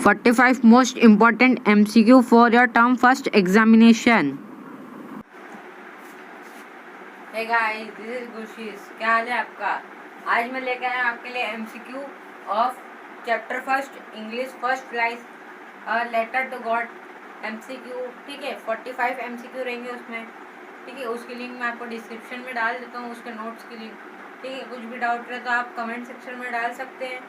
45 most important MCQ for your term first examination. Hey guys, this is Gushish. क्या हाल है आपका? आज मैं लेकर आया आपके लिए MCQ of chapter first English first life letter to God MCQ। ठीक है, 45 MCQ रहेंगे उसमें। ठीक है, उसकी लिंक मैं आपको डिस्क्रिप्शन में डाल देता हूँ, उसके नोट्स की लिंक। ठीक है, कुछ भी डाउट रहे तो आप कमेंट सेक्शन में डाल सकते हैं।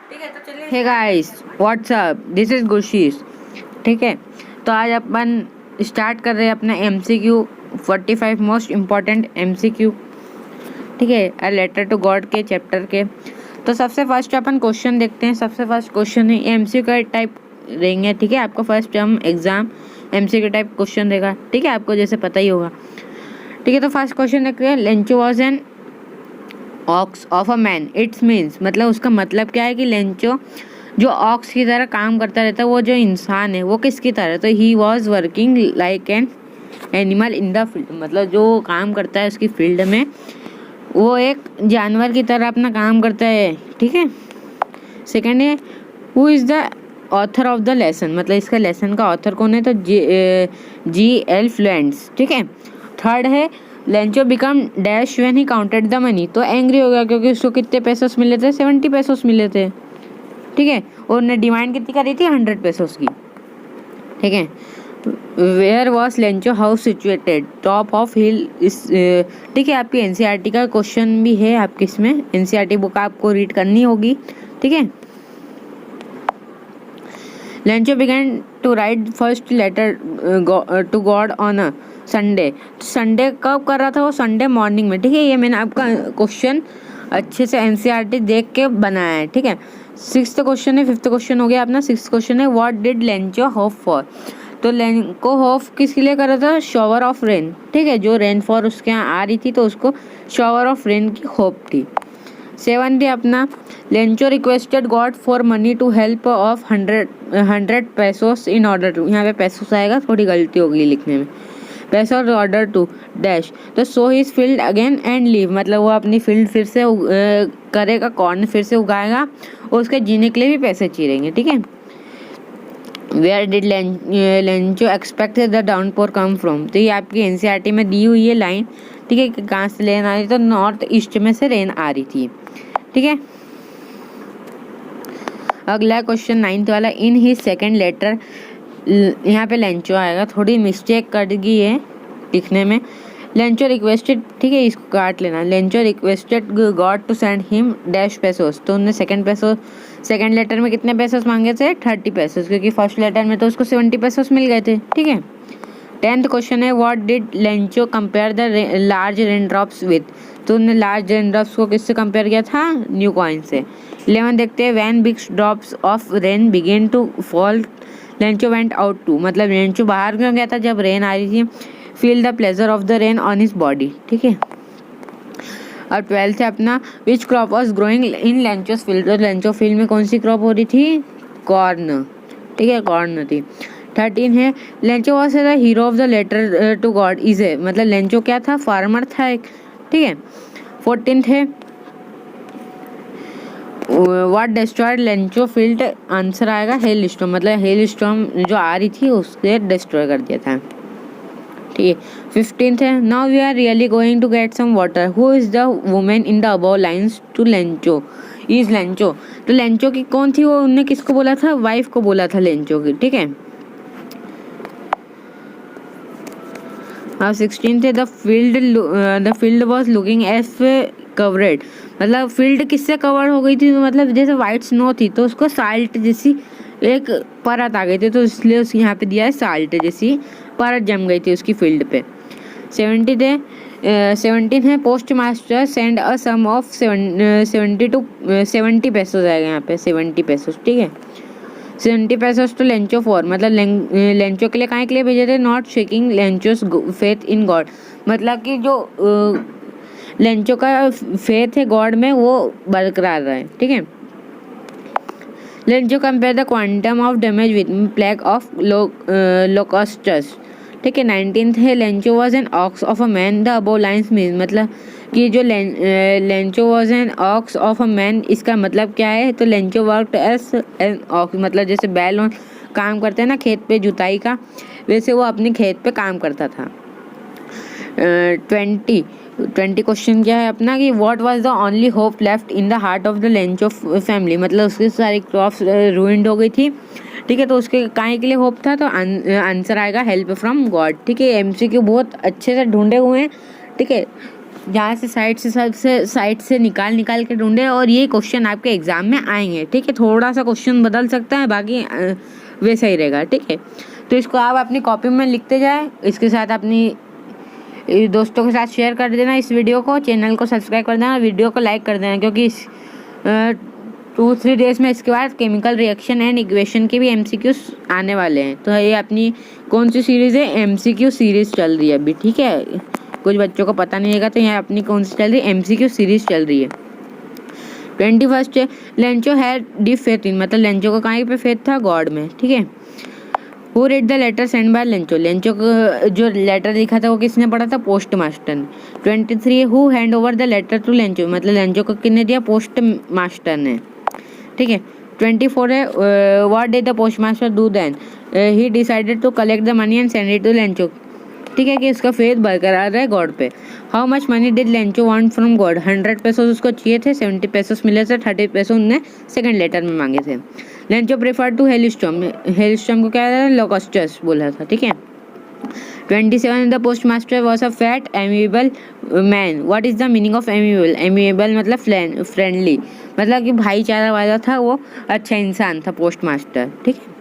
ठीक है, तो चलिए। Hey guys, what's up? This is Gushish. ठीक है, तो आज अपन स्टार्ट कर रहे हैं अपना MCQ 45 मोस्ट इम्पॉर्टेंट MCQ। ठीक है, अ लेटर टू गॉड के चैप्टर के। तो सबसे फर्स्ट अपन क्वेश्चन देखते हैं। सबसे फर्स्ट क्वेश्चन है MCQ का टाइप रहेंगे। ठीक है, आपका first term exam MCQ type question रहेगा। ठीक है, आपको जैसे पता ही होगा। ठीक है, तो फर्स्ट क्वेश्चन देखते हैं। Lencho was an ox of a man. It's means मतलब उसका मतलब क्या है कि लेंचो जो ऑक्स की तरह काम करता रहता है, वो जो इंसान है वो किसकी तरह, तो he was working like an animal in the field. मतलब जो काम करता है उसकी फील्ड में वो एक जानवर की तरह अपना काम करता है। ठीक है, सेकेंड है who is the author of the lesson. मतलब इसका लेसन का ऑथर कौन है, तो G.L. फ्लुएंट्स। ठीक है, थर्ड है Lencho become dash when he counted the money. तो एंग्री हो गया क्योंकि उसको कितने पैसोस मिले थे, 70 पैसोस मिले थे। ठीक है, और उन्हें डिमांड कितनी करी थी, 100 पैसोस की। ठीक है, where was Lencho house situated, top of hill is. ठीक है, आपकी NCERT का क्वेश्चन भी है आपकी इसमें। NCERT बुक आपको रीड करनी होगी। ठीक है, Lencho began to write first letter to God on a Sunday. Sunday कब कर रहा था वो, संडे मॉर्निंग में। ठीक है, ये मैंने आपका क्वेश्चन अच्छे से NCERT देख के बनाया है। ठीक है, सिक्स्थ क्वेश्चन है, फिफ्थ क्वेश्चन हो गया अपना। सिक्स्थ क्वेश्चन है what did Lencho hope for. तो लेंको होप किसके लिए कर रहा था, शॉवर ऑफ रेन। ठीक है, जो रेन फॉर उसके यहाँ आ रही थी तो उसको शॉवर ऑफ रेन की होप थी। सेवन थी अपना Lencho requested God for money to help of 100 pesos in order to. यहाँ पे पैसोस आएगा, थोड़ी गलती हो गई लिखने में। पैसा ऑर्डर टू डैश, तो so his field again and leave. मतलब वो अपनी फील्ड फिर से करेगा, कॉर्न फिर से उगाएगा और उसके जीने के लिए भी पैसे चीरेंगे। ठीक है, where did Lencho expect the downpour come from. तो ये आपकी NCERT में दी हुई है लाइन। ठीक है, कहाँ से रेन आ रही, तो नॉर्थ ईस्ट में से रेन आ रही थी। ठीक है, अगला क्वेश्चन 9th वाला। इन ही सेकेंड लेटर, यहाँ पे लेंचो आएगा, थोड़ी मिस्टेक कर गई है लिखने में। लेंचो रिक्वेस्टेड, ठीक है इसको काट लेना। Lencho requested God to send him dash pesos. तो उन्होंने सेकेंड लेटर में कितने पैसोस मांगे थे, 30 पैसोस, क्योंकि फर्स्ट लेटर में तो उसको 70 पैसोस मिल गए थे। ठीक है, 10th क्वेश्चन है what did Lencho compare the large rain drops with. तो उन्होंने लार्ज रेन ड्रॉप्स को किससे कंपेयर किया था, न्यू कॉइन से। 11 देखते हैं when big drops of rain begin to fall Lencho went out to. मतलब लेंचो बाहर क्यों गया था, जब रेन आ रही थी। Feel the pleasure of the rain on his body. ठीक है, और 12th है अपना which crop was growing in Lencho's field. तो लेंचो फील्ड में कौन सी क्रॉप हो रही थी, कॉर्न। ठीक है, कॉर्न थी। 13 है Lencho was the hero of the letter to God is a. मतलब लेंचो क्या था, फार्मर था एक। ठीक है, 14th है what destroyed Lencho field. Answer आएगा हेल स्टॉर्म। मतलब हेल स्टॉर्म जो आ रही थी उससे डिस्ट्रॉय कर दिया था। ठीक है, 15th है now we are really going to get some water. Who is the women in the above lines to Lencho is Lencho. तो लेंचो की कौन थी वो, उन्होंने किसको बोला था, वाइफ को बोला था लेंचो की। ठीक है, हाँ 16th है the field was looking if covered. मतलब फील्ड किससे कवर हो गई थी, मतलब जैसे वाइट स्नो थी तो उसको साल्ट जैसी एक परत आ गई थी, तो इसलिए उसके यहाँ पे दिया है साल्ट जैसी परत जम गई थी उसकी फील्ड पे। 17 है post master send a sum of 70 pesos आएगा यहाँ पे, 70 पैसोस। ठीक है, 70 पैसोस तो लेंचो फॉर। मतलब लेंचो के लिए कहाँ के लिए भेजे थे, not shaking Lencho's faith in God. मतलब कि जो लेंचो का फेथ है गॉड में वो बरकरार रहे। ठीक है, Lencho compare the quantum of damage with plague of locusts. ठीक है, 19th है Lencho was an ox of a man the above lines mean. मतलब कि जो Lencho was an ox of a man, इसका मतलब क्या है? तो Lencho worked as an ox, मतलब जैसे बैल काम करते हैं ना खेत पे जुताई का, वैसे वो अपने खेत पे काम करता था। 20 क्वेश्चन क्या है अपना कि what was the only hope left in the heart of the Lencho family, मतलब उसकी सारी क्रॉप्स रूइंड हो गई थी, ठीक है, तो उसके काहे के लिए होप था? तो आंसर आएगा हेल्प फ्रॉम गॉड, ठीक है। एमसीक्यू बहुत अच्छे से ढूंढे हुए हैं, ठीक है, जहाँ से साइड से निकाल के ढूंढे, और ये क्वेश्चन आपके एग्जाम में आएंगे, ठीक है। थोड़ा सा क्वेश्चन बदल सकता है, बाकी वैसा ही रहेगा, ठीक है। तो इसको आप अपनी कॉपी में लिखते जाए, इसके साथ अपनी दोस्तों के साथ शेयर कर देना इस वीडियो को, चैनल को सब्सक्राइब कर देना, वीडियो को लाइक कर देना, क्योंकि इस 2-3 डेज में इसके बाद केमिकल रिएक्शन एंड इक्वेशन के भी एमसीक्यूज आने वाले हैं। तो ये अपनी कौन सी सीरीज़ है? एमसीक्यू सीरीज़ चल रही है अभी, ठीक है। कुछ बच्चों को पता नहीं होगा, तो यहाँ अपनी कौन सी चल रही है? एमसीक्यू सीरीज़ चल रही है। 21 है Lencho had deep faith in, मतलब लेंचो को कहाँ पे फेथ था? गॉड में, ठीक है। Who read the letter send by Lencho, Lencho को जो लेटर लिखा था वो किसने पढ़ा था? पोस्ट मास्टर ने। 23 who hand over the letter to Lencho, मतलब लेंचो को किसने दिया? पोस्ट मास्टर ने, ठीक है। 24 है what did the post master do then, he decided to collect the money and send it to Lencho, ठीक है, कि इसका फेथ बरकरार है गॉड पे। How much money did Lencho want from God, 100 pesos उसको चाहिए थे, 70 पेसोस मिले थे, 30 पेसो उनने सेकंड लेटर में मांगे थे। लेंचो प्रेफर टू हेलिस्टॉर्म, हेलिस्टॉर्म को क्या है? लोकस्टस बोला था, ठीक है। 27 the post master was a fat amiable man, what is the meaning of amiable? Amiable मतलब फ्रेंडली, मतलब कि भाईचारा वाला था, वो अच्छा इंसान था पोस्ट मास्टर, ठीक है।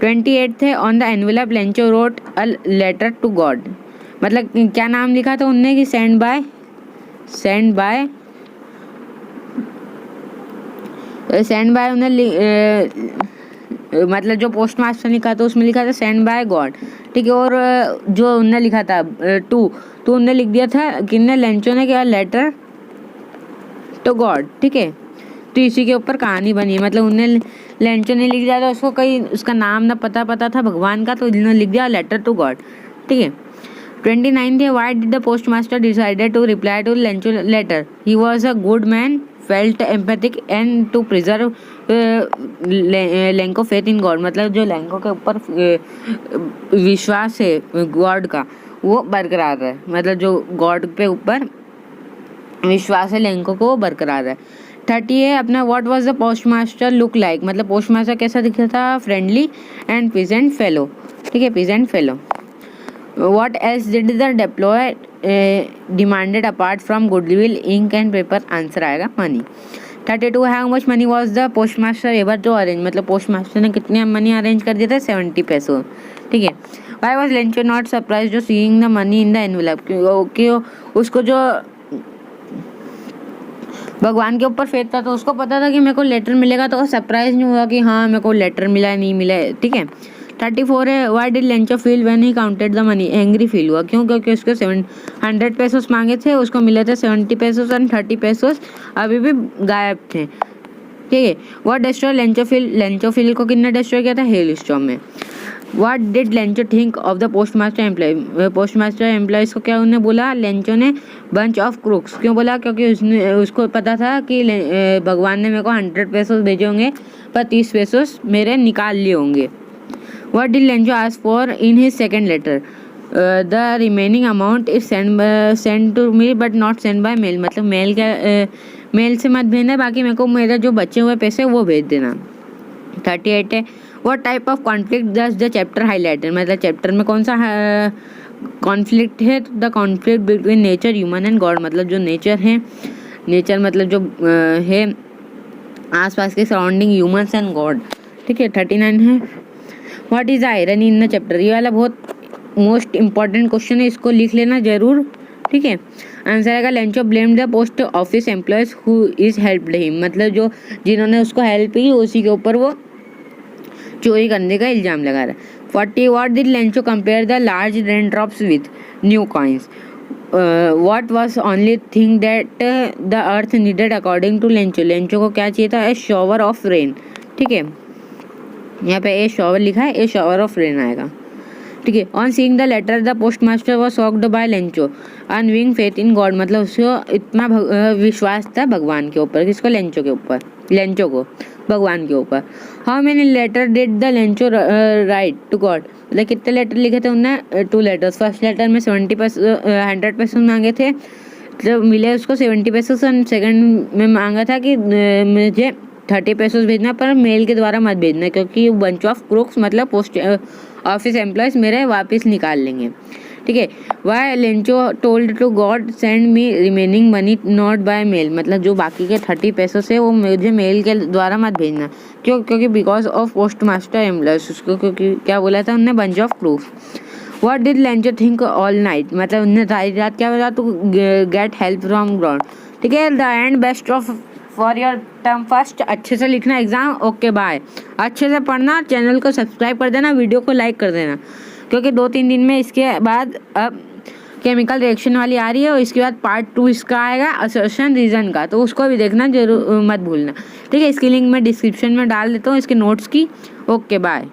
28 थे on the envelope Lencho wrote a letter to God, मतलब क्या नाम लिखा था उनने? कि सेंड बाय उन्हें मतलब जो पोस्ट मास्टर लिखा था उसमें लिखा था सेंड बाय गॉड, ठीक है। और जो उनने लिखा था तो उनने लिख दिया था किन्ने? लेंचो ने, क्या? लेटर टू गॉड, ठीक है। तो इसी के ऊपर कहानी बनी है, मतलब उनने लेंचो ने लिख दिया था, उसको कहीं उसका नाम ना पता था भगवान का, तो उन्होंने लिख दिया लेटर टू गॉड, ठीक है। 29 थे why did the post master decided to reply to Lencho letter, he was a good man, felt empathic and to preserve Lencho faith in God, मतलब जो लेंको के ऊपर विश्वास है गॉड का वो बरकरार है, मतलब जो गॉड पे ऊपर विश्वास है लेंको को वो बरकरार है। 30 है अपना what was the post master look like, मतलब पोस्ट मास्टर कैसा दिखता था? फ्रेंडली एंड पीजेंट फेलो, ठीक है, peasant fellow. What else did the deploy demanded apart from goodwill, ink and paper? Answer आएगा money. 32 how much money was the postmaster able to arrange, मतलब post master ने कितने money arrange कर दिया था? 70 पैसों, ठीक है। Why was Lencho not surprise जो seeing the money in the envelope, क्योंकि उसको जो भगवान के ऊपर फेथ था, तो उसको पता था कि मेरे को लेटर मिलेगा, तो सरप्राइज नहीं हुआ कि हाँ मेरे को लेटर मिला नहीं मिला, ठीक है। 34 है why did Lencho feel when he counted the money, angry feel हुआ, क्यों? क्योंकि उसको 100 पेसोस मांगे थे, उसको मिले थे 70 पेसोस एंड 30 पेसोस अभी भी गायब थे, ठीक है। व्हाट डिस्ट्रॉय लेंचो फील को किसने डिस्ट्रॉय किया था? हेलिस्टॉर्म में। What did Lencho think of the post master employ, post master employees को क्या उन्हें बोला? लेंचो ने बंच ऑफ क्रूक्स, क्यों बोला? क्योंकि उसको पता था कि भगवान ने मेरे को 100 पेसोस भेजे होंगे, पर 30 पेसोस मेरे निकाल लिए होंगे। What did Lencho ask for in his second letter? The remaining amount is sent to me but not sent by mail, मतलब मेल से मत भेजना, बाकी मेरे को मेरा जो बचे हुए पैसे वो भेज देना। 38 है what type of conflict does the chapter highlighted, मतलब चैप्टर में कौन सा कॉन्फ्लिक्ट है? The conflict between nature human and God, मतलब जो नेचर है, नेचर मतलब जो है आसपास के सराउंडिंग ह्यूमन्स एंड गॉड, ठीक है। 39 है what is irony in the chapter, ये वाला बहुत मोस्ट इंपॉर्टेंट क्वेश्चन है, इसको लिख लेना जरूर, ठीक है। आंसर आएगा Lencho blamed the post office employees who is helped him, मतलब जो जिन्होंने उसको हेल्प की उसी के ऊपर वो चोरी करने का इल्जाम लगा रहा है। 40 what did Lencho compare the large rain drops with new coins, what was only thing that the earth needed according to Lencho, Lencho को क्या चाहिए था? ए शॉवर ऑफ रेन, ठीक है, यहाँ पे ए शॉवर लिखा है, ए शॉवर ऑफ रेन आएगा। ठीक है। On seeing the letter the post master was shocked by Lencho unwavering faith in God, मतलब उसको इतना विश्वास था भगवान के ऊपर। किसको? लेंचो के ऊपर, लेंचो को भगवान के ऊपर। How many letter did the Lencho write to God, मतलब कितने लेटर लिखे थे उन्होंने? 2 लेटर्स। फर्स्ट लेटर में 100 पैसे मांगे थे, जब मिले उसको 70 पैसे, और सेकंड में मांगा था कि मुझे 30 पैसे भेजना, पर मेल के द्वारा मत भेजना क्योंकि बंच ऑफ क्रूक्स मतलब पोस्ट ऑफिस एम्प्लॉयज मेरे वापस निकाल लेंगे। ठीक है। Why Lencho told to God send me remaining money not by mail, मतलब जो बाकी के 30 पैसों से वो मुझे मेल के द्वारा मत भेजना। क्यों? क्योंकि because of post master employees, उसको क्योंकि क्या बोला था उन्होंने? Bunch of crooks. What did Lencho think all night, मतलब उन्हें सारी रात क्या बोला? To get help from God. ठीक है। The end best of for your term first, अच्छे से लिखना एग्जाम। Okay bye. अच्छे से पढ़ना, चैनल को सब्सक्राइब कर देना, वीडियो को लाइक कर देना, क्योंकि 2-3 दिन में इसके बाद अब केमिकल रिएक्शन वाली आ रही है और इसके बाद पार्ट 2 इसका आएगा असर्शन रीजन का, तो उसको भी देखना जरूर मत भूलना। ठीक है। इसकी लिंक मैं डिस्क्रिप्शन में डाल देता हूँ इसके नोट्स की। Okay bye.